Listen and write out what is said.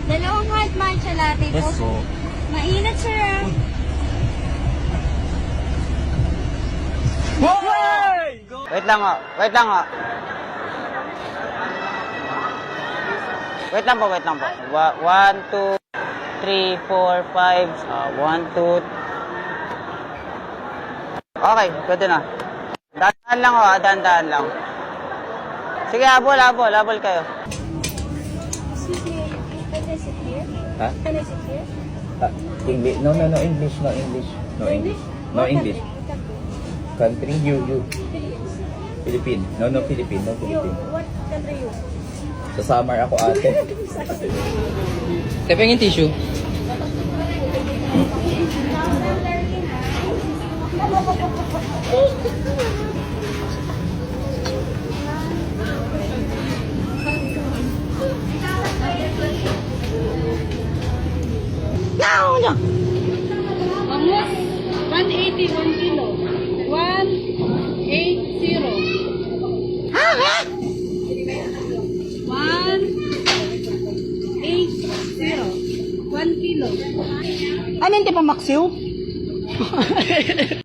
Dalawang hot matcha latte po. Yes, po. Mainit, sir. Wait lang ho. Wait lang ho. Wait lang po, wait lang po. 1, 2, 3, 4, 5. 1, 2. Okay, pwede na. Dahan lang ho, dahan lang. Sige, habol kayo. Excuse me, can I sit here? Huh? Can I sit here? English. No, English. No English. No English. No English. Country, you. Philippine. No, Philippine. No, You, Philippine. what country you? Sa summer ako ate. Tepeng yung tissue. Bangus, 180, 1 kilo. 180. 180. 1 kilo. Ano hindi pa maksiw?